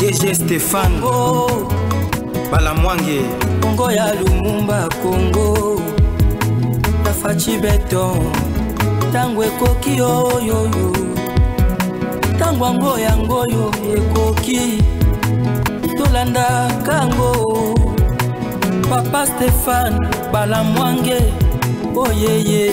DG Stéphane oh. Balamwange Congo ya Lumumba Congo na fachi beton tango ekoki oyoyo tango ango yango yo ekoki tolanda kango Papa Stéphane Balamwange oh yeah.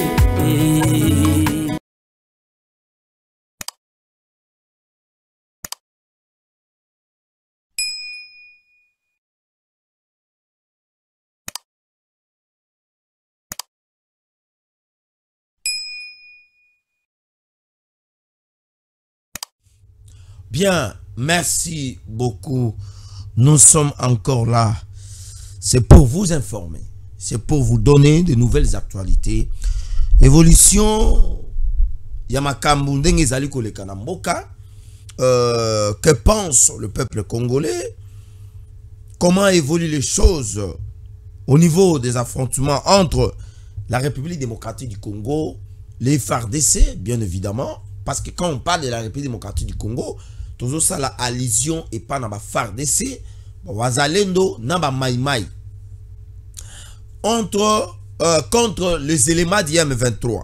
Bien, merci beaucoup. Nous sommes encore là. C'est pour vous informer. C'est pour vous donner de nouvelles actualités. Évolution. Yamakambu ndenge ezali koleka na mboka. Que pense le peuple congolais? Comment évoluent les choses au niveau des affrontements entre la République démocratique du Congo, les FARDC, bien évidemment. Parce que quand on parle de la République démocratique du Congo, toujours ça la allusion et pas dans la FARDC, Wazalendo, Namba Maïmaï. Contre les éléments d'IM23.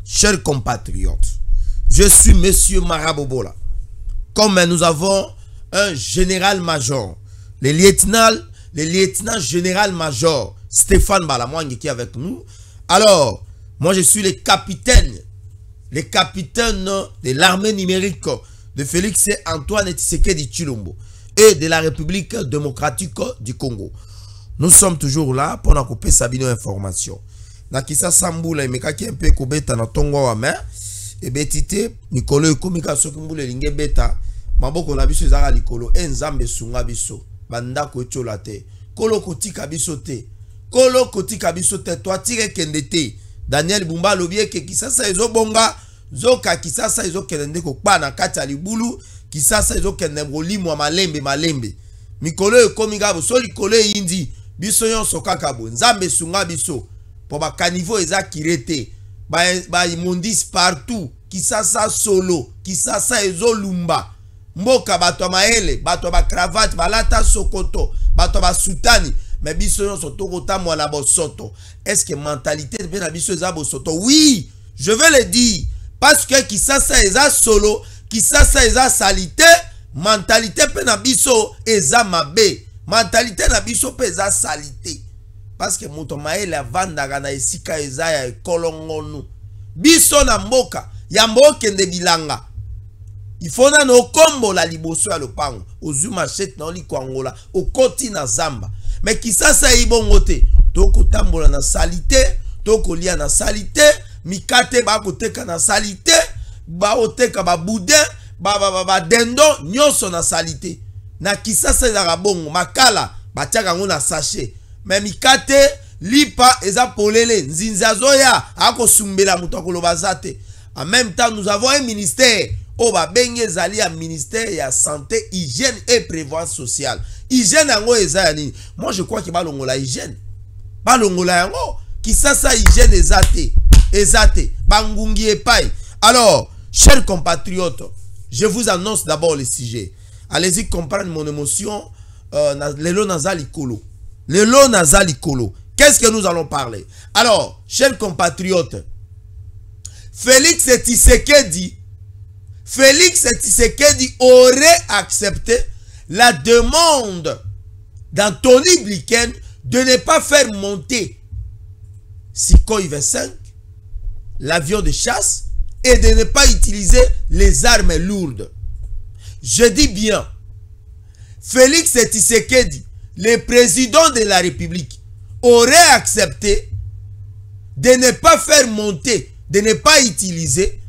Chers compatriotes, je suis Monsieur Marabobola. Comme nous avons un général-major, le lieutenant général-major Stéphane Balamwange qui est avec nous. Alors, moi je suis le capitaine de l'armée numérique de Félix Antoine Tshisekedi Tshilombo et de la République démocratique du Congo. Nous sommes toujours là pour nous couper Sabino information. Nakisa Sambula et Mekaki un peu kobeta na tongo wa mer et betite Nikolo ekomika sokumbule linge beta maboko na biso ezaka likolo enzambe sunga biso banda ko etiola te kolo kotika biso te kolo kotika biso te to atire kendete Daniel Bumba lobie ke kisasa ezobonga zoka kisasa ezokende ko kpana kati ya libulu kisasa ezokende molimo malembe mikolo ekomika bo so likolo yindi biso nyonso kaka bo nzambe sunga biso po ba kanivo eza kirete ba imondis partout kisasa solo kisasa ezolumba mboka bato maele bato ba cravate balata sokoto bato ba sutani mais biso nyonso tokota mwana bosoto. Est-ce que mentalité de na biso eza bosoto? Oui, je vais le dire parce que kisasa eza solo kisasa eza salité mentalité pe na biso eza mabe mentalité na biso pe eza salité parce que moto maele avandaka na esika eza ya kolongonu biso na mboka ya mboke nde bilanga il faut na no kombo la liboso ya lopango ozuma chete na oli kwangola okoti na zamba mais kisasa ibongo te toko tambola na salité toko lia na salité mikate ba koteka na salité ba oteka ba boudin ba dendo nyonso na salité na kisasa za bongo makala batiaka ngo na sachet mais mikate lipa eza polele nzinza zoya akosumbela muto akoloba zate. En même temps nous avons un ministère o ba benge zali ya ministère ya santé hygiène et prévoyance sociale. Hygiène yango eza ya nini? Moi je crois que balongola hygiène balongola yango kisasa hygiène ezate bangungi epai. Alors chers compatriotes, je vous annonce d'abord le sujet. Allez-y comprendre mon émotion. Lelo nazali kolo. Lelo nazali kolo. Qu'est-ce que nous allons parler? Alors, chers compatriotes, Félix Tshisekedi aurait accepté la demande d'Anthony Blinken de ne pas faire monter Sukhoi 25, l'avion de chasse, et de ne pas utiliser les armes lourdes. Je dis bien, Félix Tshisekedi, le président de la République, aurait accepté de ne pas faire monter, de ne pas utiliser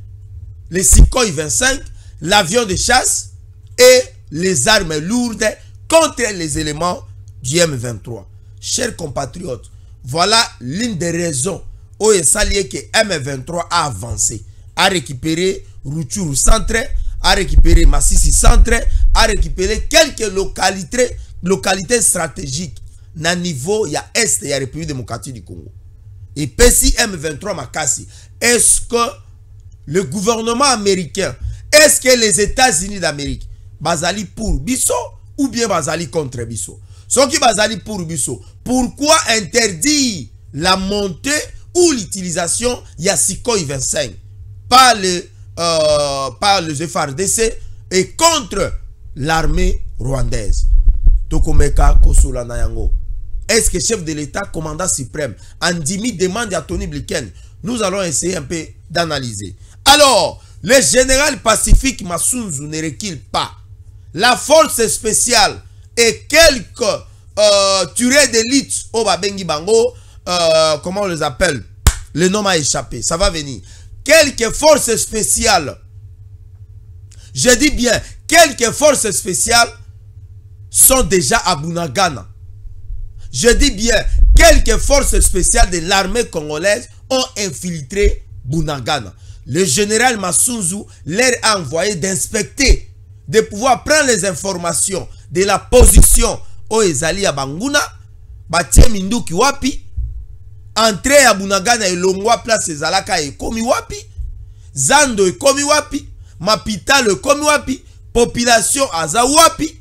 les Sukhoi 25, l'avion de chasse et les armes lourdes contre les éléments du M23. Chers compatriotes, voilà l'une des raisons où il s'allie que M23 a avancé, a récupéré Rutshuru centre, a récupéré Massissi centre, a récupéré quelques localités stratégiques na niveau ya Est et la République démocratique du Congo. Et PSI M23 Makassi, est-ce que le gouvernement américain, est-ce que les États-Unis d'Amérique, bazali pour biso ou bien bazali contre biso. Ceux qui bazali pour biso, pourquoi interdire la montée ou l'utilisation ya Sukhoi 25 par le FARDC et contre l'armée rwandaise? Tokomeka Kosola Nayango. Est-ce que chef de l'État, commandant suprême, Andimi demande à Tony Blinken? Nous allons essayer un peu d'analyser. Alors, le général Pacifique Massunzu ne recule pas. La force spéciale et quelques tueurs d'élite au Babengi Bango, comment on les appelle? Le nom a échappé, ça va venir. Quelques forces spéciales, je dis bien, quelques forces spéciales sont déjà à Bunagana. Je dis bien, quelques forces spéciales de l'armée congolaise ont infiltré Bunagana. Le général Massunzu leur a envoyé d'inspecter, de pouvoir prendre les informations de la position au Ezali à Banguna, Batie Minduki wapi, entrée à Bunagana et Longwa place Ezalaka et Komi wapi, Zando et Komi wapi, Mapita le Komi wapi, population Aza wapi.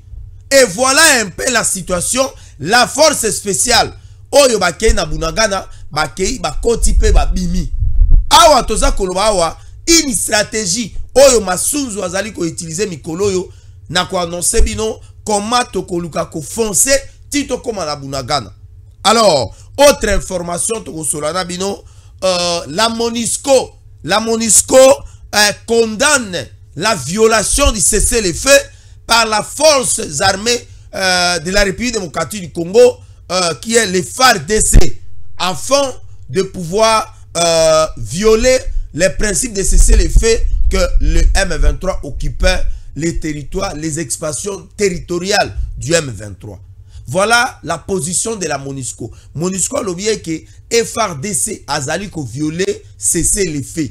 Et voilà un peu la situation. La force spéciale oyo bakei na Bunagana bakei bakoti pe babimi. Awa toza koloba awa une stratégie oyo Massunzu azali ko utiliser mikolo yo na ko annoncer bino comment tokoluka ko foncer tito koma na Bunagana. Alors, autre information to solana bino, la MONUSCO condamne la violation du cessez-le-feu par la force armée de la République démocratique du Congo, qui est le FARDC, afin de pouvoir violer les principes de cessez-le-feu que le M23 occupait les territoires, les expansions territoriales du M23. Voilà la position de la MONUSCO. MONUSCO a l'objet que FARDC a violé cessez-le-feu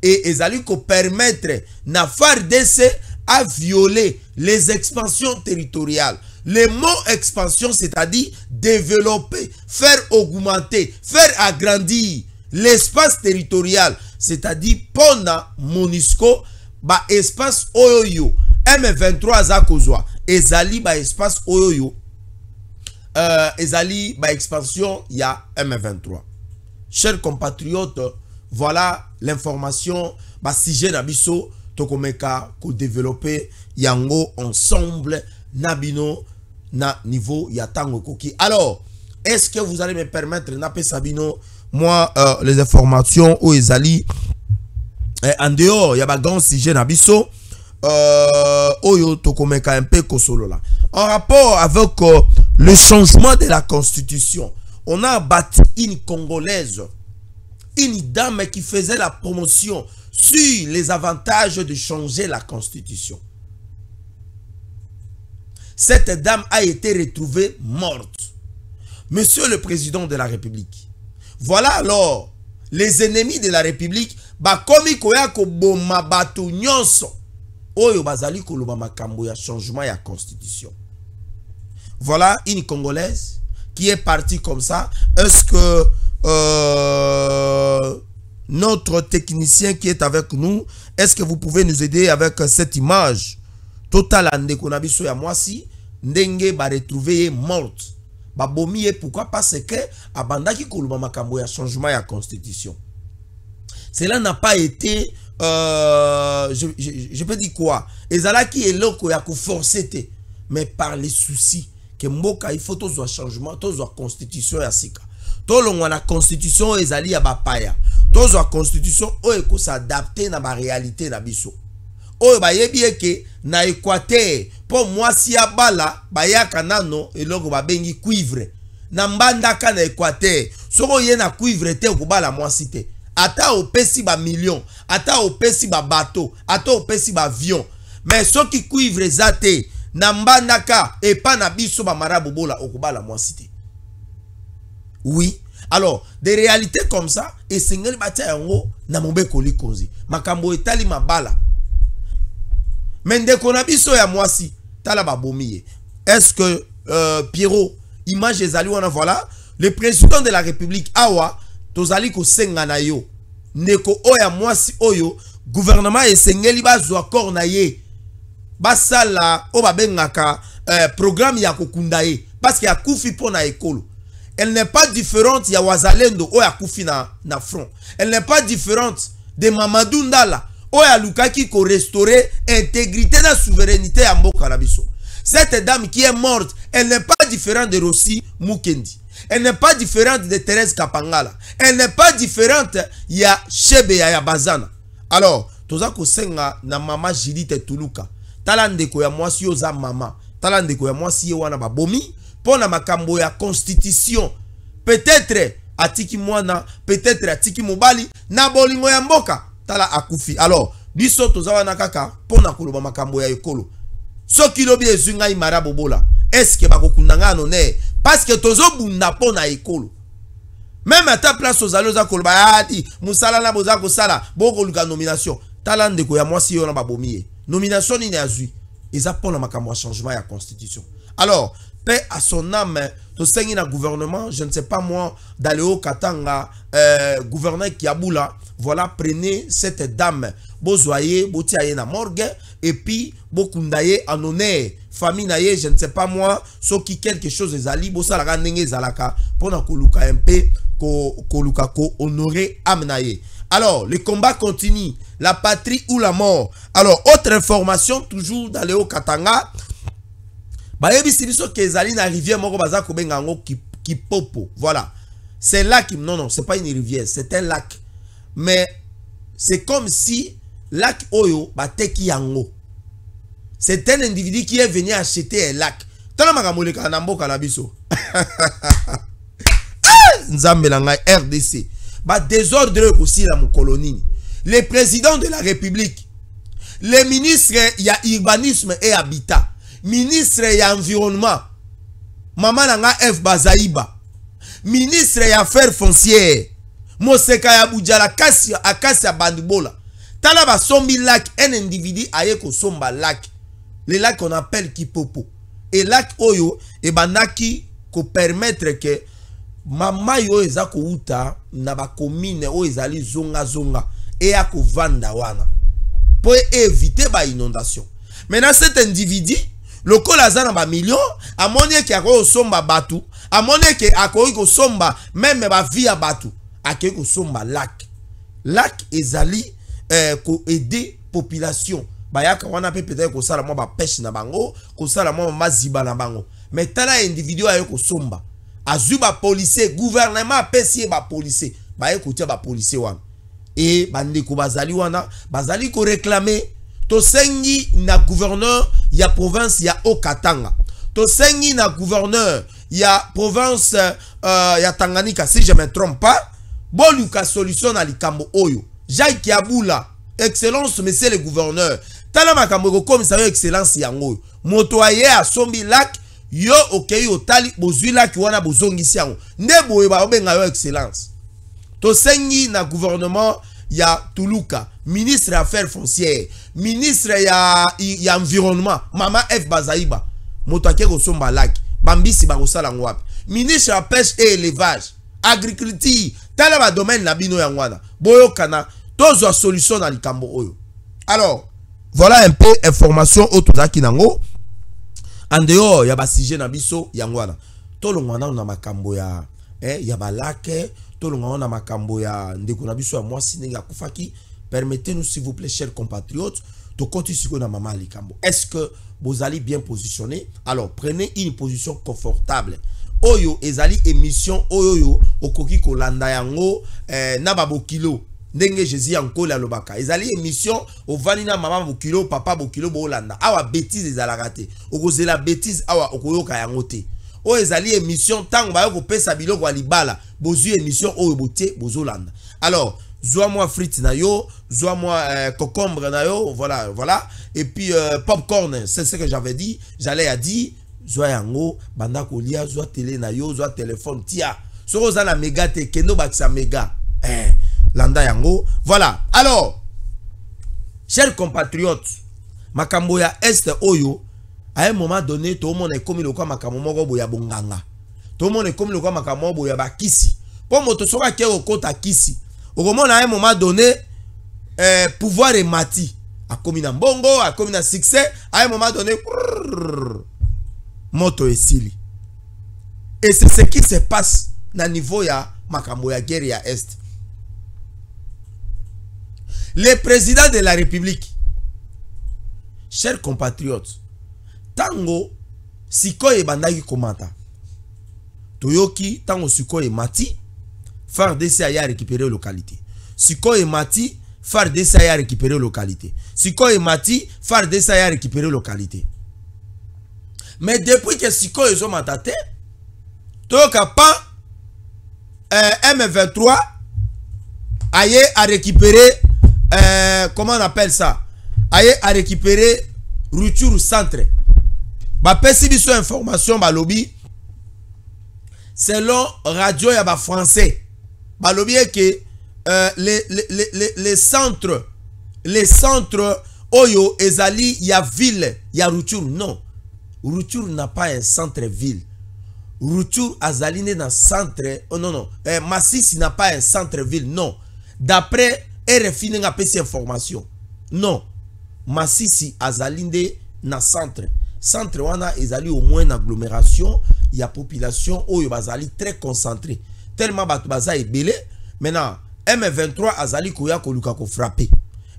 et ezali ko permettre na FARDC à violer les expansions territoriales. Le mot expansion, c'est-à-dire développer, faire augmenter, faire agrandir l'espace territorial, c'est-à-dire pona MONUSCO ba espace oyoyo M23 zakozwa ezali ba espace oyoyo ezali ba expansion ya M23. Chers compatriotes, voilà l'information ba sujet na biso tokomeka ko développer yango ensemble nabino na niveau ya tango koki. Alors, est-ce que vous allez me permettre nape Sabino moi les informations au ezali en dehors ya ba grand sujet na biso oyo tokomeka un peu kosolola en rapport avec le changement de la constitution. On a bâti une Congolaise, une dame qui faisait la promotion sur les avantages de changer la constitution. Cette dame a été retrouvée morte. Monsieur le président de la République, voilà alors les ennemis de la République bakomi koya ko boma bato nyonso oyo bazali koloba makambo ya changement ya constitution. Voilà une Congolaise qui est partie comme ça. Est-ce que notre technicien qui est avec nous, est-ce que vous pouvez nous aider avec cette image? Total andeko na biso ya mwasi ndenge ba retrouver morte. Ba bomiye pourquoi? Parce que abandaki koloba makambo ya changement ya constitution. Cela n'a pas été je peux dire quoi? Ezalaki eloko ya ko forcer te, mais par les soucis que mboka il faut tous un changement, tous une constitution ya sika. Tolongwa na constitution ezali ya bapaya. Tous une constitution oyo ko s'adapter na ba réalité na biso. Oyo ba yebi eke na Équateur po mwasi ya bala bayaka nano eloko ba bengi cuivre. Na mbandaka na Équateur soko ye na cuivre te okubala mwasi te. Ata opesi ba million, ata opesi ba bateau, ata opesi ba avion. Mais soki cuivre zate na mbandaka et pas na biso ba marabu bola okubala mwasi te. Oui. Alors, des réalités comme ça, et singeli batia yango na mobeko likonzi. Makambo etali mabala. Mende konabiso ya mwasi tala babomiye. Est-ce que Pierrot image ezali wana voilà le président de la République awa tozali ko senga na yo ndeko oya mwasi oyo gouvernement esengeli bazwa accord na ye basala o babengaka programme ya kokundaye parce que ya kufi pona ekolo. Elle n'est pas différente ya wazalendo o ya kufi na front. Elle n'est pas différente de Mamadou Ndala o ya lukaki ko restaurer intégrité na souveraineté ya mboka na biso. Cette dame qui est morte, elle n'est pas différente de Rossi Mukendi. Elle n'est pas différente de Thérèse Kapangala. Elle n'est pas différente ya Chebe ya Bazana. Alors, toza ko senga na mama Judith Tuluka. Talande ko ya mwasi oza mama. Talande ko ya mwasi wana babomi pona makambo ya constitution. Peut-être atiki mwana, peut-être atiki mobali na bolingo ya mboka. Tala akufi. Alors, biso toza wana kaka pona koloba makambo ya ekolo. Soki lobi ezunga imara bobola. Est-ce que bakokundanga none? Parce que tozo bunda pona ekolo. Même à ta place aux alloza koloba adi musala na boza ko sala boko luka nomination. Talande ko ya mwasi yo na babomi. Nomination ni azui. Eza pona makambo ya changement ya constitution. Alors, paix à son âme, to sengi na gouvernement, je ne sais pas moi, Daleo Katanga, gouverneur Kiaboula, voilà, prenez cette dame, bozoye, botiaye na morgue, et puis, bokundaye en honneur, famille naye, je ne sais pas moi, so qui quelque chose ezali, bosa la ganenge zalaka, pona koluka un peu, koluka ko honorer amnaye. Alors, le combat continue, la patrie ou la mort. Alors, autre information, toujours Daleo Katanga, bayebi sibiso kezali na rivière moko baza ko benga ngo Kipopo. Voilà. C'est là qui non, c'est pas une rivière, c'est un lac. Mais c'est comme si lac oyo bateki yango. C'est un individu qui est venu acheter un lac. Tala makamole kana mboka na biso. Nzambe na ngai RDC. Ba désordre aussi la mu colonie. Le président de la République, le ministre ya urbanisme et habitat, ministre ya environnement, Maman Nanga F. Bazaïba, ministre ya affaires foncières, Moseka ya Boudjala Akassia Bandibola. Talaba sombi lac, un individu aye ko somba lac. Le lac qu'on appelle Kipopo. Et lac Oyo, et banaki ko permettre que mama yo ezako uta na ba commune o ezali zonga et a ko vanda wana. Pour éviter ba inondation. Maintenant cet individu le kolazana ba million a monnaie qui a ko somba batu a monnaie qui a ko somba même ba via batu a ko somba lac ezali ko aider population ba yaka wana peut-être ko sala mo ba pêche na bango ko sala mo maziba na bango mais tala individu a ko somba azuba policier gouvernement pesier ba policier ba écouter ba policier wana et bande ko bazali wana bazali ko réclamer to sengi na gouverneur ya province ya Okatanga, to sengi na gouverneur ya province ya Tanganyika si je me trompe pas, boluka solution na likambo oyo. Jacques Kiaboula, excellence monsieur le gouverneur. Tala makambo ko commissaire excellence yango. Moto aye a sombi lac yo okei otali bozwi lac wana bozongisi yango. Nde boye ba obenga yo excellence. To sengi na gouvernement ya Tuluka, ministre affaires foncières, ministre ya environnement, Mama F. Bazaïba, Motake Kosomba Lac, Bambisi Barosala Ngwapi, ministre la pêche et élevage, agriculture, tala ba domaine na bino yangwana, boyo kana, tozo solution na likambo oyo. Alors, voilà un peu information autozaki nango, en dehors ya ba sujet na biso yangwana. Tolongwana na makambo ya ya balake, tolongwana na makambo ya ndeko na biso ya mwasi ninga kufaki. Permettez-nous s'il vous plaît chers compatriotes de continuer sur na mama likambo. Est-ce que vous allez bien positionner? Alors prenez une position confortable. Oyo ezali émission oyo okoki kolanda yango na babokilo ndenge Jésus yanko la lobaka. Ezali émission ovani na mama bokilo papa bokilo bolanda. Awa bêtise ezalaka te. Okozela bêtise awa okoyoka yango te. O ezali émission tango ba ko pesa biloko wa libala bozu émission oyo botie bozolanda. Alors zoa moi frites na yo, zoa moi concombre na yo, voilà. Et puis popcorn, c'est ce que j'avais dit. J'allais à dire zoa yango banda kolia, zoa télé na yo, zoa téléphone tia. Soko za na méga te kendo baksa méga. Landa yango. Voilà. Alors, chers compatriotes, makambo ya Est oyo à un moment donné tout le monde est comme le quoi makambo moko boya bonganga. Tout le monde est comme le quoi makambo boya bakisi. Pour moto soka ke okota kisi. Au moment à un moment donné pouvoir et mati a commis un bongo, a commis un succès, à un moment donné, moto esili. Et c'est ce qui se passe na niveau ya makambo ya guerre ya Est. Le président de la République, chers compatriotes, tango sikoye bandaki komata. Toyoki tango sikoye mati, FARDC a récupéré localité. Sikoye mati, FARDC a récupéré localité. Sikoye mati, FARDC a récupéré localité. Mais depuis que sikoye zo matate, toyoka pas M23 a récupéré comment on appelle ça? A récupéré Rutshuru centre. Ba pesi biso information ba lobby selon radio ya ba français. Ba lobby que les centres oyo ezali ya ville ya Rutshuru. Non. Rutshuru n'a pas un centre ville. Rutshuru azaline dans centre. Oh non non. Masisi n'a pas un centre ville. Non. D'après RFI n'a pas ces informations. Non. Masisi azaline dans centre. Centre wana ezali au moins une agglomération. Il y a population oyo bazali très concentrée. Tellement batu baza ebele. Maintenant M23 azali koya koluka ko frapper.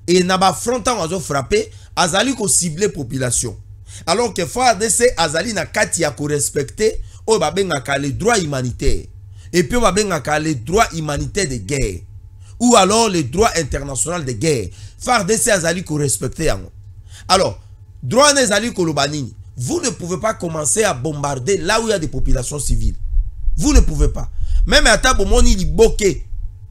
Et na ba frontant azo frapper azali ko cibler population. Alors que FARDC azali na kati ya ko respecter o babengaka les droits humanitaires et puis babengaka les droits humanitaires de guerre ou alors les droits internationaux de guerre. FARDC azali ko respecter yango. Alors droit nezali ko lobanini, vous ne pouvez pas commencer à bombarder là où il y a des populations civiles. Vous ne pouvez pas. Même à Tabomoni Liboke,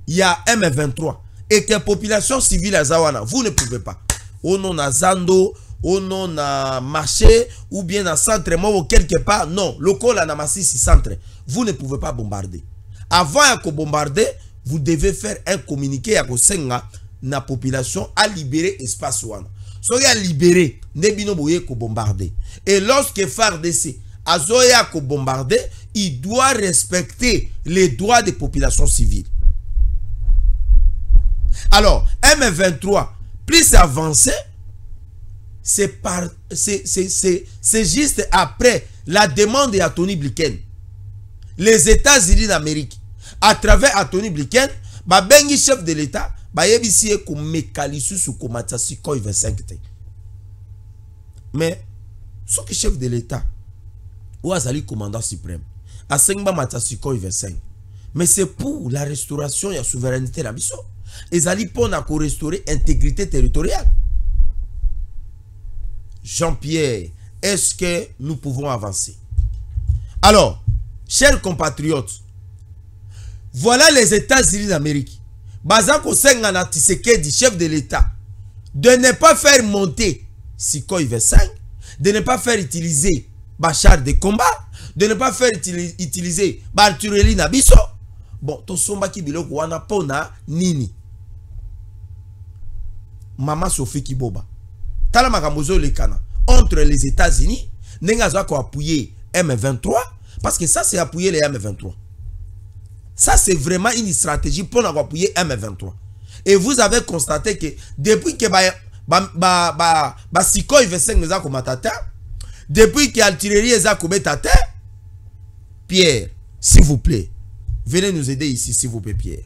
il y a M23 et que population civile à Zawana, vous ne pouvez pas. Au nom na Zando, au nom na marché ou bien na centre ou quelque part, non, le col na Masisi centre, vous ne pouvez pas bombarder. Avant de bombarder, vous devez faire un communiqué à Kosenga na population à libérer espace wana. Soyez à libérer, nebino boye ko bombarder. Et lorsque FARDC azoya ko bombarder, il doit respecter les droits des populations civiles. Alors, M23, plus avancé, c'est juste après la demande de Tony Blinken. Les États-Unis d'Amérique, à travers Tony Blinken, bengi chef de l'État, yebisi ko mekalisu su ko matasi ko 25. Mais ce que chef de l'État ou azali commandant suprême, a sengba matasi ko 25. Mais c'est pour la restauration de la souveraineté la biso. Ezali pour na ko restaurer intégrité territoriale. Jean-Pierre, est-ce que nous pouvons avancer? Alors, chers compatriotes, voilà les États-Unis d'Amérique. Bazako Sengana Tshisekedi, chef de l'État, de ne pas faire monter Sukhoi 25, de ne pas faire utiliser chars de combat, de ne pas faire utiliser Artillerie Nabiso. Bon, to somba ki biloko wana pona nini. Mama Sophie Kiboba. Tala makamozo le kana entre les États-Unis, nenga za ko appuyer M23 parce que ça c'est appuyer les M23. Ça c'est vraiment une stratégie pour appuyer M23. Et vous avez constaté que depuis que Sukhoi 25 za ko matata, depuis que l'artillerie za ko betata, Pierre, s'il vous plaît, venez nous aider ici s'il vous plaît Pierre.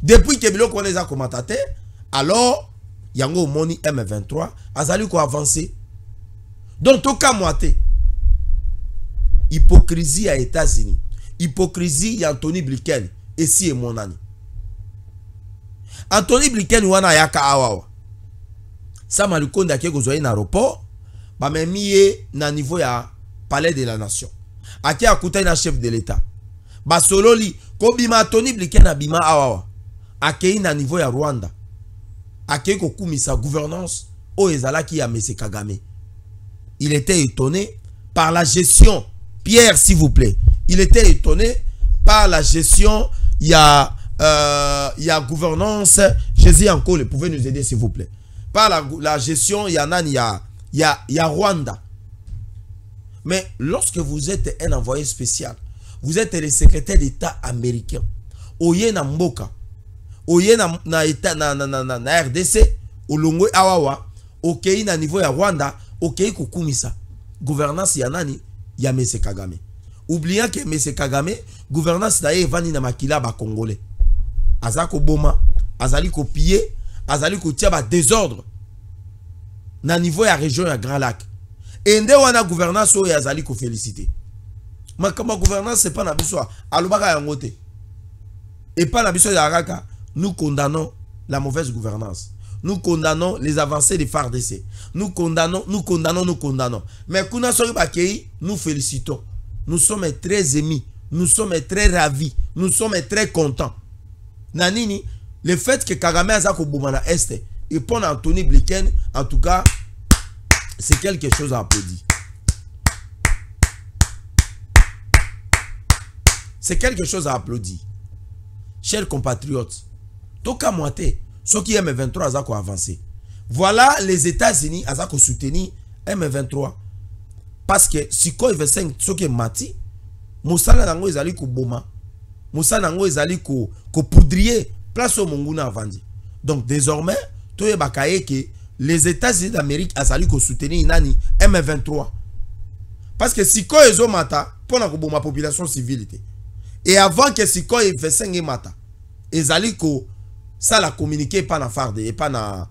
Depuis que biloko za ko matata, alors yango moni M23 azali ko avancer. Donc tout cas moité. Hypocrisie à États-Unis, hypocrisie à Anthony Blinken et si et mon ami. Anthony Blinken wana yaka awawa. Ça malikonda ke gozoye na aéroport, ba memiye na niveau ya palais de la nation. Aki akuta na chef de l'État. Ba sololi ko bima Anthony Blinken abima awawa. Akei na niveau ya Rwanda. Akei ko kumisa gouvernance o ezalaki ya Mese Kagame. Il était étonné par la gestion. Pierre, s'il vous plaît. Il était étonné par la gestion. Il y a gouvernance. Jésus encore, vous pouvez nous aider, s'il vous plaît. Par la gestion, il y a Rwanda. Mais lorsque vous êtes un envoyé spécial, vous êtes le secrétaire d'État américain. Oye na mboka. Oye na RDC. Olongwe awawa. okei na niveau ya Rwanda, okei kukumisa gouvernance ya nani ya Mese Kagame. Oubliant que Mese Kagame gouvernance na ye vani na makila ba congolais. Azako boma, azali ko piller, azali ko tia ba désordre na niveau ya région ya Grand Lac. Et nde wana gouvernance o ya azali ko féliciter. Mais comme gouvernance c'est pas na biso alobaka yango te. Et pas la biso ya raka, nous condamnons la mauvaise gouvernance. Nous condamnons les avancées des FARDC. Nous condamnons. Mais kuna sori bakei, nous félicitons. Nous sommes très émis. Nous sommes très ravis. Nous sommes très contents. Nanini, le fait que Kagame Azako Boumana Est et pour Anthony Blinken, en tout cas, c'est quelque chose à applaudir. C'est quelque chose à applaudir. Chers compatriotes, toka moite, ceux qui aiment M23 Azako avancer. Voilà les États-Unis Azako soutenir M23. Parce que si quoi il veut 5 ceux qui mati, Moussala nango ezali ko boma. Moussala nango ezali ko poudrier place au monguna avandi. Donc désormais, toye bakaye que les États-Unis d'Amérique azali ko soutenir nani M23. Parce que si quoi ezo mata pour na ko boma population civile. Et avant que si quoi il veut 5 mata, ezali ko ça la communiquer pas na FARD et pas na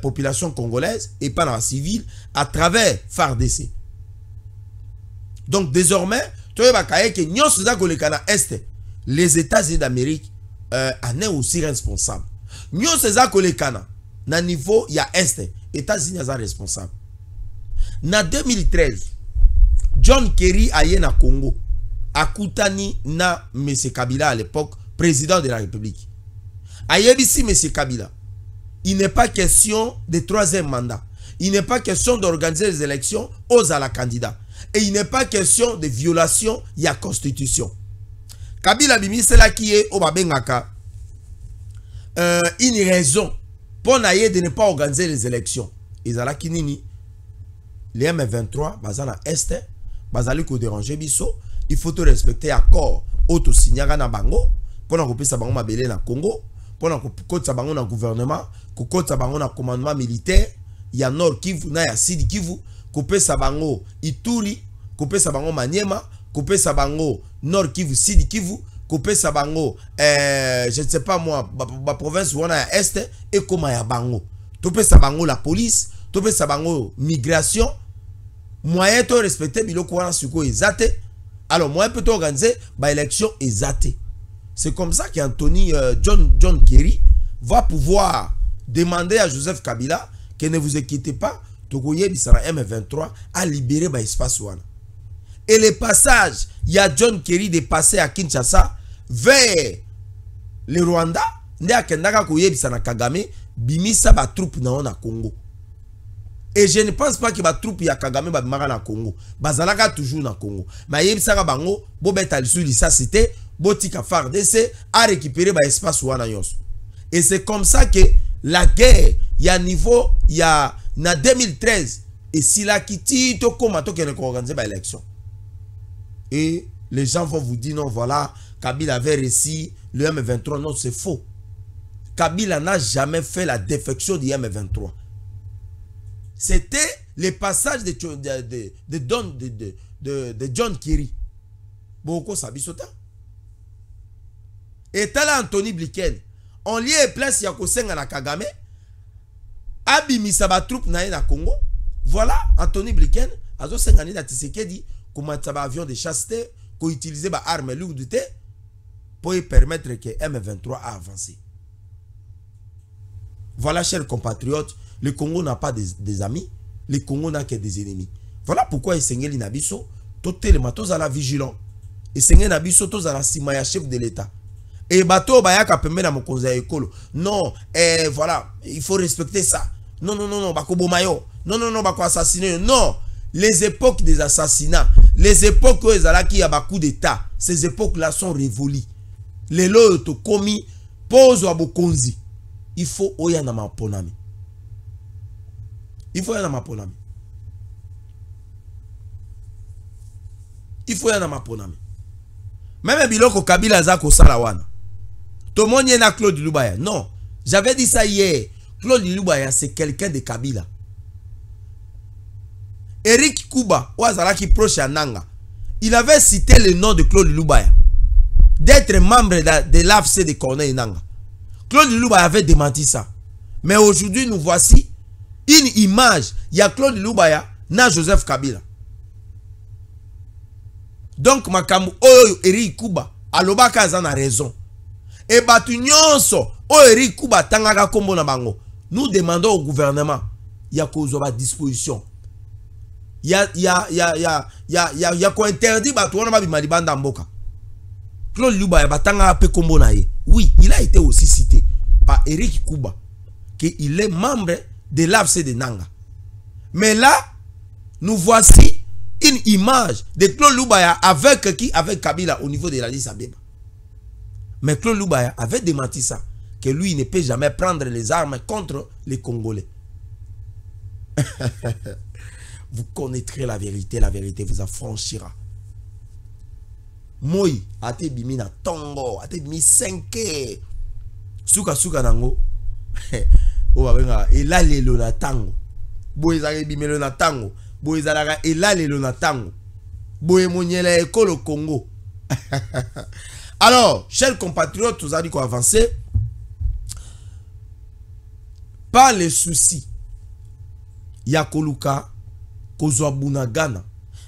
population congolaise et pas na civile à travers FARDC. Donc désormais, les États-Unis d'Amérique en est aussi responsable. Nous sommes na niveau ya Est, États-Unis sont responsables. Na 2013, John Kerry aye na Congo, akutani na M. Kabila à l'époque, président de la République. Ayebisi M. Kabila, il n'est pas question de 3e mandat. Il n'est pas question d'organiser les élections aux à la candidat. Et il n'est pas question de violation de la constitution. Kabila Bimi, c'est là qui est au Babengaka. Une raison pour de ne pas organiser les élections. Et là qui nini, les M23, bazana Est, bazali ko déranger biso, il faut te respecter l'accord auto signaga na bango, pour na kopesa bango mabele na Congo, pour na kopesa bango na gouvernement, kopesa bango na commandement militaire, ya Nord Kivu na ya Sud Kivu. Couper Sabango Ituri, couper Sabango Maniema, couper Sabango Nord Kivu, Sud Kivu, couper Sabango, je ne sais pas moi, ma province où on a Est, et comme ya Bango. Couper Sabango la police, couper Sabango migration, moyen de respecter biloko wana suko ezate. Alors moyen peut organiser ba élection ezate. C'est comme ça qu'Anthony John Kerry va pouvoir demander à Joseph Kabila que ne vous inquiétez pas. Togoye bisara M23 a libéré ba espace wana. Et le passage, il y a John Kerry de passer à Kinshasa vers le Rwanda, nde akendaka koye bisana Kagame bimisa ba troupe na Congo. Et je ne pense pas que ba troupe ya Kagame ba bimaka na Congo. Bazalaka toujours na Congo. Ma yebisaka bango bo beta lisu lisasité, botika FARDC a récupéré ba espace wana yonso. Et c'est comme ça que la guerre, il y a niveau, il y a na 2013 et si la kiti to koma to kene ko organiser ba élection. Et les gens vont vous dire non voilà, Kabila avait réussi le M23, non c'est faux. Kabila n'a jamais fait la défection du M23. C'était le passage de John Kerry. Beaucoup sabisota. Et là Anthony Blinken, on lié place ya kosenga na Kagame. Abimisa ba troupe na Congo. Voilà, Anthony Blinken azo sengani na Tshisekedi comment ça ba avion de chasse ko utiliser ba arme lourde pour y permettre que M23 a avancé. Voilà, chers compatriotes, le Congo n'a pas des amis, le Congo n'a que des ennemis. Voilà pourquoi il sengeli na biso totel matos à la vigilant. Et sengeli na biso tos à la simaya chef de l'État. Et bateau bayaka pembe na mokonzi ya ekolo. Non, voilà, il faut respecter ça. Non, bako bomayo. Non, bako assassiner. Non, les époques des assassinats, les époques où il y a beaucoup d'État, ces époques-là sont révolues. Les lois to commis pose à bokonzi. Il faut oyana ma ponami. Il faut oyana ma ponami. Il faut oyana ma ponami. Même biloko Kabila zako salawana. Tout le monde y a Claude Lubaya. Non, j'avais dit ça hier. Claude Lubaya, c'est quelqu'un de Kabila. Eric Kuba, qui proche à Nanga, il avait cité le nom de Claude Lubaya, d'être membre de l'AFC de Corneille Nanga. Claude Lubaya avait démenti ça. Mais aujourd'hui, nous voici une image. Il y a Claude Lubaya, na Joseph Kabila. Donc, Makamu, Eric Kuba, alobaka a raison. Et batu nyonso, Eric Kuba, tangaka kombo na bango. Nous demandons au gouvernement, il y a quoi disposition. Il y a quoi interdit batu wana ba bimalibanda mboka. Claude Lubaya batanga pe kombo na ye. Oui, il a été aussi cité par Eric Kuba qu'il est membre de l'AFC de Nanga. Mais là, nous voici une image de Claude Lubaya avec qui? Avec Kabila au niveau de la liste Abeba. Mais Claude Lubaya avait démenti ça, que lui ne peut jamais prendre les armes contre les Congolais. Vous connaîtrez la vérité vous affranchira. Moi, ate bimi na tongo, ate bimi 5 suka nango. O babenga elalelo na tango. Boye zake bimelo na tango. Boye zalaka elalelo na tango. Boye monyela ekolo Congo. Alors, chers compatriotes, tous allez qu'on avancer. Pas les soucis. Yakoluka kozwa Bunagana.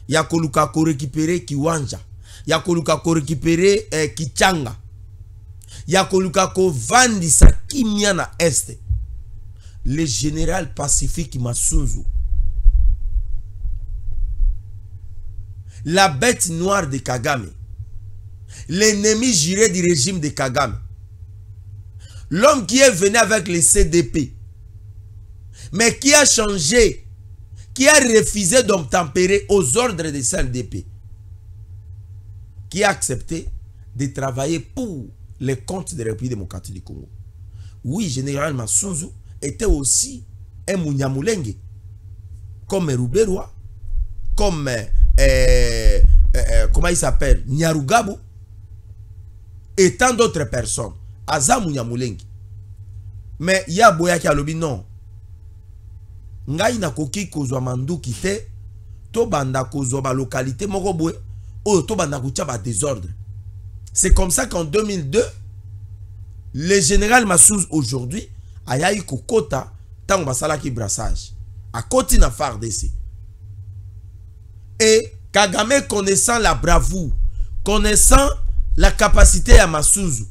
Yakoluka ko récupérer Kiwanja. Yakoluka ko récupérer Kichanga. Yakoluka ko vandisa kimia na este. Le général Pacifique Masunzu, la bête noire de Kagame, l'ennemi juré du régime de Kagame, l'homme qui est venu avec les CDP, mais qui a changé, qui a refusé d'obtempérer aux ordres de CNDP, qui a accepté de travailler pour les comptes de la République démocratique du Congo. Oui, général Masunzu était aussi un Munyamulenge, comme Ruberwa, comme comment il s'appelle, Nyarugabu, et tant d'autres personnes. Aza Munyamulenge. Mais il y a Boya qui a lobi non. Ngai na koki kozwa mandu kite, to banda kozwa ba localité moko boye, o to banda kucha ba désordre. C'est comme ça qu'en 2002, le général Massouz aujourd'hui a eu kokota tango basala ki brassage a koti na FARDC. Et Kagame, connaissant la bravoure, connaissant la capacité à Massouz,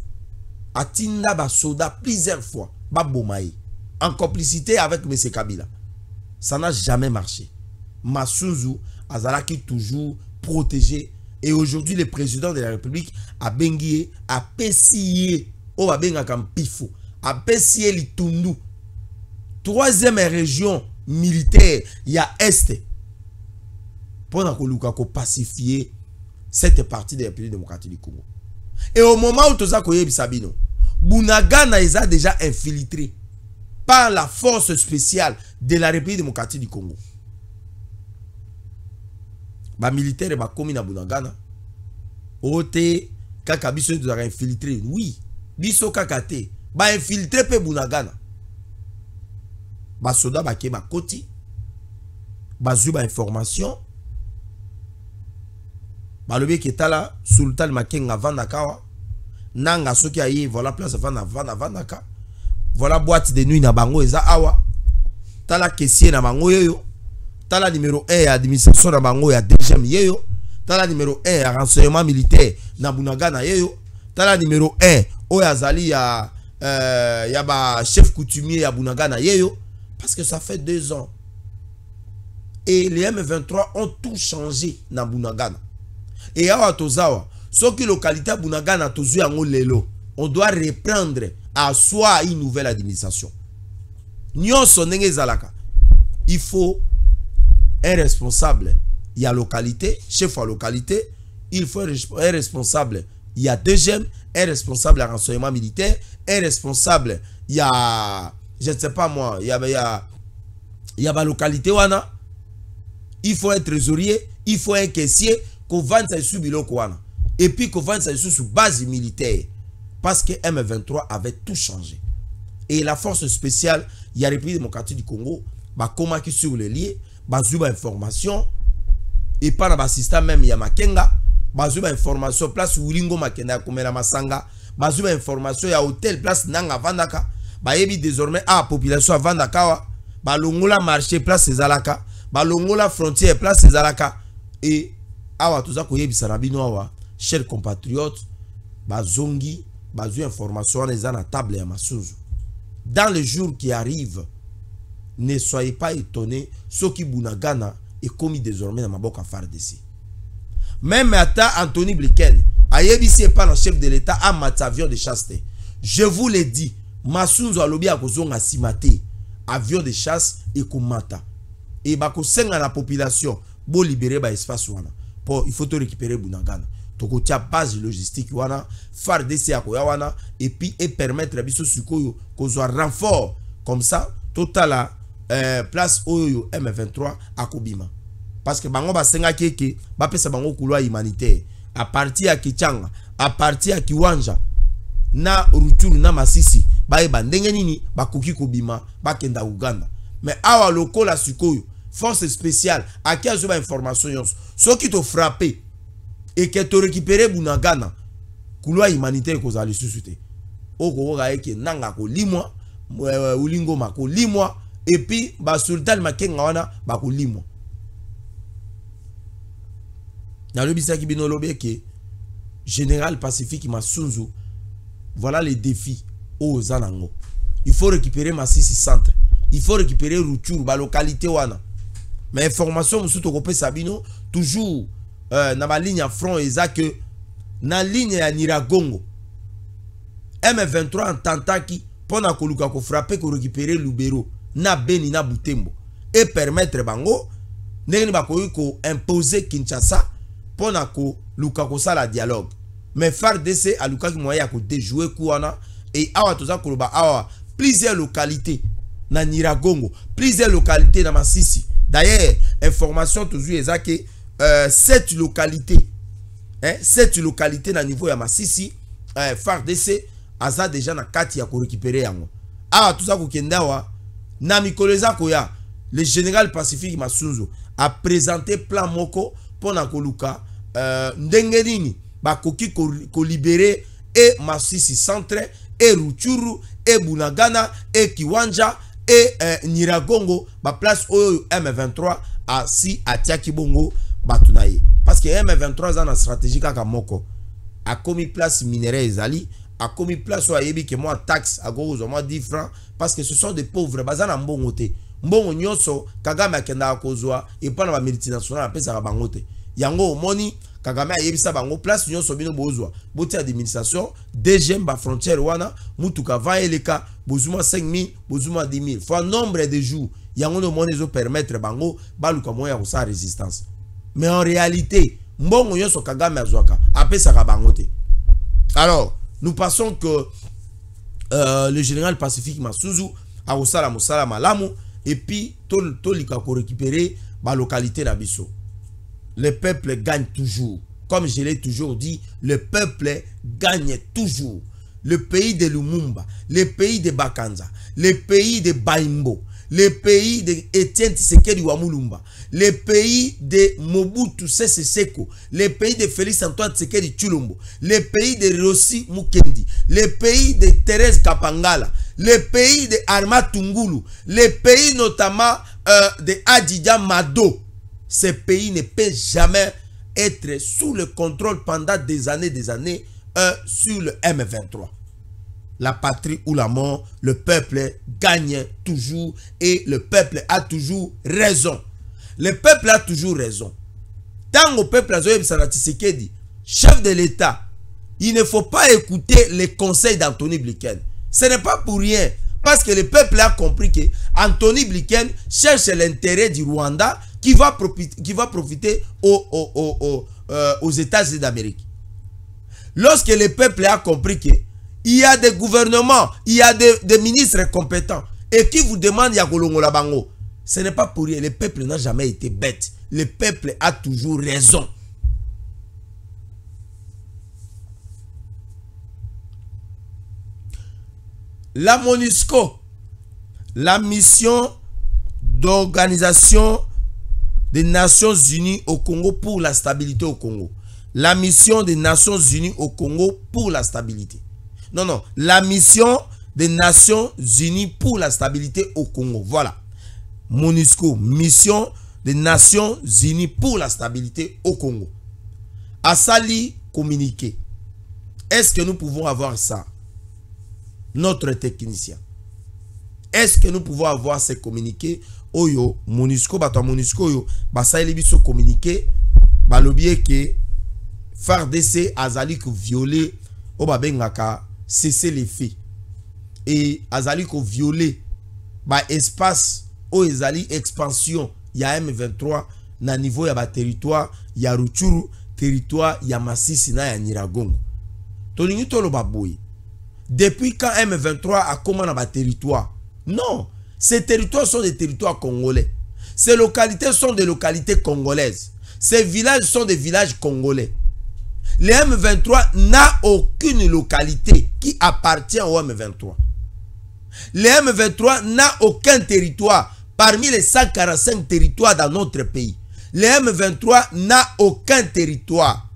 a tinda ba soda plusieurs fois ba bomaï en complicité avec M. Kabila. Ça n'a jamais marché. Massouz azalaki toujours protégé. Et aujourd'hui, le président de la République a bengié, a pessillé, o a benga kam pifo, a pessillé l'Itundu. 3e région militaire, il y a Est. Pour nous pacifier cette partie de la République démocratique du Congo. Et au moment où Toza Koye Bisabino, Bunagana a déjà infiltré par la force spéciale de la République démocratique du Congo. Ba militaire ba komi na Bunagana. Ote kaka biso tu as infiltré. Oui, biso kakate ba infiltré pe Bunagana. Ba soda ba ke ba koti. Ba zu ba information. Ba lobi ki tala Sultan Makenga Vandakawa. Nanga soki ayi voilà place Vandaka. Voilà boîte de nuit na bango eza awa. Tala caissier na bango yoyo. Tala numéro 1 à administration na bango ya DGM yeyo. Tala numéro 1 à renseignement militaire na Bunagana yeyo. Tala numéro 1 o yazali ya ba chef coutumier ya Bunagana yeyo. Parce que ça fait 2 ans. Et les M23 ont tout changé na Bunagana. Et awa tozawa, soki localité Bunagana tozu yango lelo, on doit reprendre à soi une nouvelle administration. Nyonso ndenge zalaka. Il faut un responsable, il y a localité, chef à localité, il faut un responsable, il y a DGM, un responsable à renseignement militaire, un responsable, il y a, je ne sais pas moi, il y a la localité wana, il faut un trésorier, il faut un caissier, qu'on vende ça sous biloko wana, et puis qu'on vende ça sous base militaire, parce que M23 avait tout changé. Et la force spéciale, il y a la République démocratique du Congo, bah comment qui sur le lié, bazuba information et pas dans le système même ya makenga bazuba information place ulingo makenda komela masanga bazuba information ya hôtel place nanga vandaka bayebi désormais a population vandaka wa balongola marché place ezalaka balongola frontière place ezalaka et awa toza koyebisa na bino awa chers compatriotes bazongi bazu information les na table ya masuzu. Dans les jours qui arrivent, ne soyez pas étonnés, ceux qui Bunagana est commis désormais dans ma boca FARDC. Même à Anthony Blinken, ayebisi pas le chef de l'État à avion de chasse. Je vous l'ai dit, Masunzo a lobby à kozonga simate, avion de chasse et kumata. Et bako senga la population, bo libérer ba espace wana. Pour il faut te récupérer Bunagana. Toko tia base logistique wana, FARDC ya wana et puis et permettre biso sukoyo kozo renfort comme ça total place oyo M23 akobima parce que bango basenga keke ba pesa bango couloir humanitaire à partir ya Kichanga à partir ya Kiwanja na Rutshuru na Masisi ba ndenge nini bakoki kobima bakenda Uganda mais awa lokola sukoyo force spéciale akia zo ba information yonso soki to frapper et que tu récupères Bunagana couloir humanitaire cause à susciter oko ga eke nanga ko limwa ulingo mako limwa et puis ba sultan makenga wana ba ko limwa na lobisa ki bino lobeke général Pacifique Masunzu voilà les défis aux Zanango. Il faut récupérer Masisi centre, il faut récupérer Rutshuru ba localité wana mais information musu to kopesa bino toujours na ma ligne à front que na ligne ya Nyiragongo M23 en tentaki pona koluka ko frapper ko récupérer Lubero na Beni na Butembo et permettre bango ndenge ba ko imposer Kinshasa pona ko luka ko sala dialogue mais FARDC a luka ki moyen ko déjouer kuana et awa toza koloba awa plusieurs localités na Nyiragongo plusieurs localités na Masisi d'ailleurs information toujours que cette localité na niveau ya Masisi FARDC aza déjà na kati ya ko récupérer yango awa tout ça ko kendawa na mikoleza koya le général Pacifique Masunzu a présenté plan moko pona koluka ndenge nini bakoki ko libérer et Masisi centre et Rutshuru et Bunagana et Kiwanja et Nyiragongo ba place oyo M23 a si atiaki bongo batunaye parce que M23 a une stratégie kaka moko a commis place minerais ezali a commis place o ayebi que moi taxe a gozo moi 10 francs parce que ce sont des pauvres bazana mbongo te mbongo nyoso Kagame akenda kozwa et pas na multinationale apesa ka bangote yango moni Kagame ayebisa bango place nyoso bino bozwa boti administration deuxième ba frontière wana mutuka va eleka bozuma 5000 bozuma 10000 fois nombre de jours yango no moni zo permettre bango baluka moya ko sa résistance mais en réalité mbongo nyoso Kagame azwaka apesa ka bangote. Alors nous passons que le général Pacifique Masunzu a osala musala malamu et puis to lika ko récupérer ba localité na biso. Le peuple gagne toujours. Comme je l'ai toujours dit, le peuple gagne toujours. Le pays de Lumumba, le pays de Bakanza, le pays de Baimbo, le pays de Etienne Tshisekedi Wamulumba, le pays de Mobutu Sese Seko, le pays de Félix Antoine Tshisekedi Tshilombo, le pays de Rossi Mukendi, le pays de Thérèse Kapangala, le pays de Arma Tungulu, le pays notamment de Adidja Mado. Ce pays ne peut jamais être sous le contrôle pendant des années sur le M23. La patrie ou la mort, le peuple gagne toujours et le peuple a toujours raison. Le peuple a toujours raison. Tant au peuple a Tshisekedi, chef de l'État, il ne faut pas écouter les conseils d'Anthony Blinken. Ce n'est pas pour rien. Parce que le peuple a compris que Anthony Blinken cherche l'intérêt du Rwanda qui va profiter aux États-Unis d'Amérique. Lorsque le peuple a compris que il y a des gouvernements, il y a des ministres compétents et qui vous demandent Yakolongo Labango, ce n'est pas pour rien. Le peuple n'a jamais été bête. Le peuple a toujours raison. La MONUSCO, la mission d'organisation des Nations Unies au Congo pour la stabilité au Congo. La mission des Nations Unies au Congo pour la stabilité. Non, non. La mission des Nations Unies pour la stabilité au Congo. Voilà. MONUSCO, mission des Nations Unies pour la stabilité au Congo. Asali communiqué. Est-ce que nous pouvons avoir ça? Notre technicien. Est-ce que nous pouvons avoir ces communiqués? Oyo, MONUSCO, bato MONUSCO, yo, basa elibiso communiqué, balobie que FARDC azali ko violer, o babengaka cesser les faits. Et azali ko violer, ba espace, o ezali expansion, ya M23, na niveau ya ba territoire, ya Rutshuru, territoire, ya Masisi na ya Nyiragongo. Tolingi tolo baboui. Depuis quand M23 a comment dans ba territoire? Non, ces territoires sont des territoires congolais. Ces localités sont des localités congolaises. Ces villages sont des villages congolais. Le M23 n'a aucune localité qui appartient au M23. Le M23 n'a aucun territoire parmi les 145 territoires dans notre pays. Le M23 n'a aucun territoire.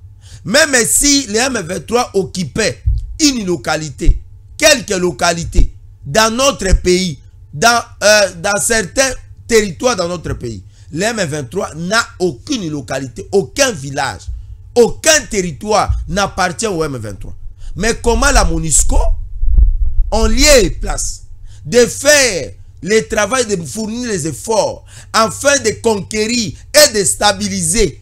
Même si le M23 occupait une localité, quelques localités dans notre pays, dans certains territoires dans notre pays, le M23 n'a aucune localité, aucun village, aucun territoire n'appartient au M23. Mais comment la MONUSCO, en lieu et place de faire le travail, de fournir les efforts afin de conquérir et de stabiliser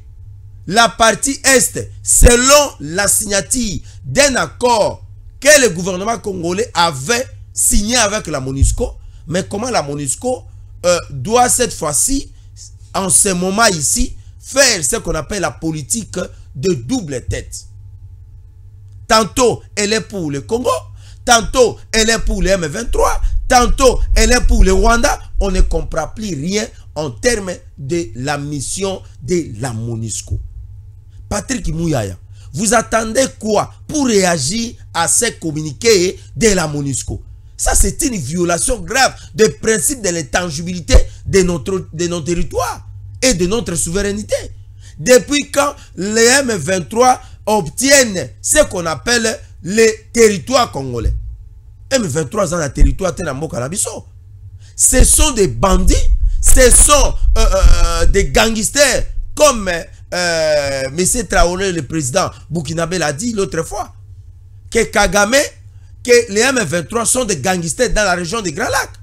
la partie Est selon la signature d'un accord que le gouvernement congolais avait signé avec la MONUSCO. Mais comment la MONUSCO doit cette fois-ci, en ce moment ici, faire ce qu'on appelle la politique de double tête. Tantôt elle est pour le Congo, tantôt elle est pour le M23, tantôt elle est pour le Rwanda. On ne comprend plus rien en termes de la mission de la MONUSCO. Patrick Mouyaya, vous attendez quoi pour réagir à ces communiqués de la MONUSCO? Ça, c'est une violation grave des principes de l'intangibilité de nos territoires et de notre souveraineté. Depuis quand les M23 obtiennent ce qu'on appelle les territoires congolais? M23 dans le territoire Tenambo-Kalabiso. Ce sont des bandits, ce sont des gangsters comme M. Traoré, le président Burkinabé, l'a dit l'autre fois. Que Kagame, que les M23 sont des gangsters dans la région des Grands Lacs.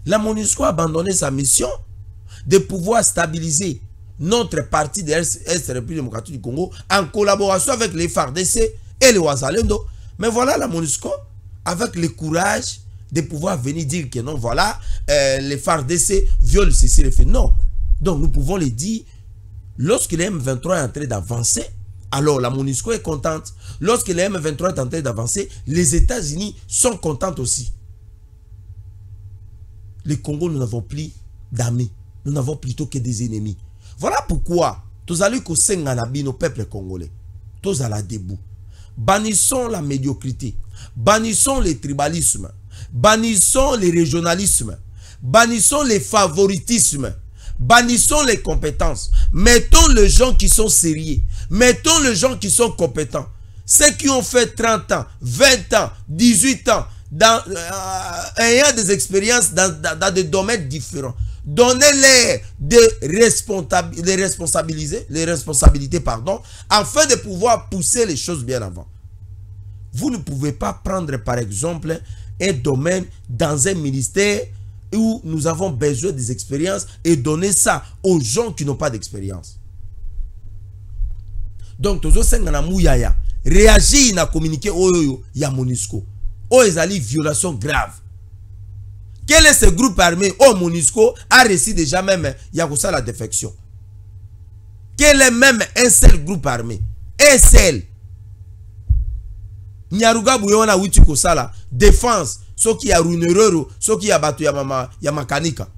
La MONUSCO a abandonné sa mission de pouvoir stabiliser notre partie de l'Est République démocratique du Congo en collaboration avec les FARDC et les Wazalendo. Mais voilà la MONUSCO avec le courage de pouvoir venir dire que non, voilà, les FARDC violent ceci, les faits. Non. Donc nous pouvons le dire, lorsque le M23 est en train d'avancer, alors la MONUSCO est contente. Lorsque le M23 est en train d'avancer, les États-Unis sont contents aussi. Le Congo, nous n'avons plus d'amis. Nous n'avons plutôt que des ennemis. Voilà pourquoi, tous allons que nos peuples congolais, tous à la debout. Bannissons la médiocrité. Bannissons le tribalisme. Bannissons les régionalismes. Bannissons les favoritismes. Bannissons les compétences. Mettons les gens qui sont sérieux. Mettons les gens qui sont compétents. Ceux qui ont fait 30 ans, 20 ans, 18 ans, ayant des expériences dans des domaines différents. Donnez-les les responsabilités, afin de pouvoir pousser les choses bien avant. Vous ne pouvez pas prendre par exemple un domaine dans un ministère où nous avons besoin des expériences et donner ça aux gens qui n'ont pas d'expérience. Donc, réagir à communiquer au ya MONUSCO. Oh, ezali violation grave. Quel est ce groupe armé au MONUSCO a réussi déjà même Yakusa la défection? Quel est même un seul groupe armé? Un seul. Nyaruga Bouyona Witi Kosala défense. Ce qui a runerero, ce qui a battu Yamakanika.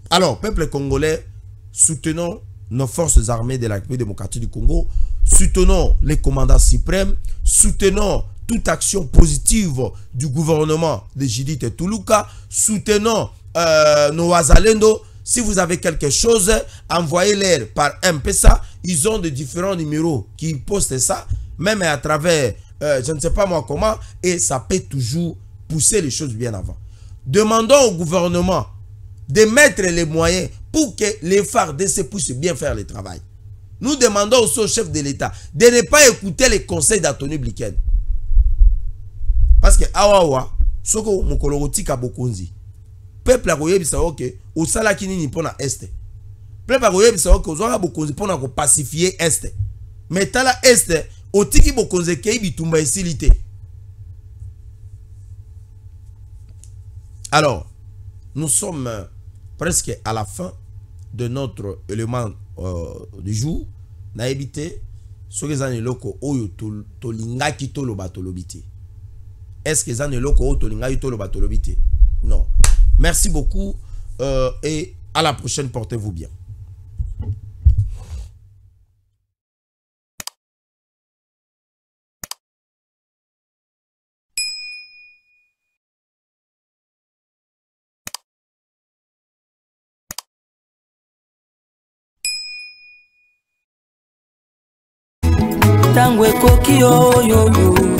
Alors, peuple congolais, soutenons nos forces armées de la République démocratique du Congo. Soutenons les commandants suprêmes, soutenons toute action positive du gouvernement de Judith Tuluka. Soutenons nos Wazalendo. Si vous avez quelque chose, envoyez-les par M-Pesa. Ils ont de différents numéros qui postent ça, même à travers, je ne sais pas moi comment, et ça peut toujours pousser les choses bien avant. Demandons au gouvernement de mettre les moyens pour que les FARDC puissent bien faire le travail. Nous demandons aussi au chef de l'État de ne pas écouter les conseils d'Anthony Blinken. Parce que, awawa, soko mokologotika bokonzi. Peuple a koyebisa ok, osala kinini pona este. Peuple a koyebisa ok, ozwaka bokonzi pona ko pacifier este. Mais tala este, otiki bokonzi kei bitumba esilité. Alors, nous sommes presque à la fin de notre élément du jour. Na ebité, ce que zane loko oyo tolingaki toloba tolobité. Est-ce que zane loko oyo tolingaki toloba tolobité? Non. Merci beaucoup et à la prochaine. Portez-vous bien. Tango ekoki yo yo yo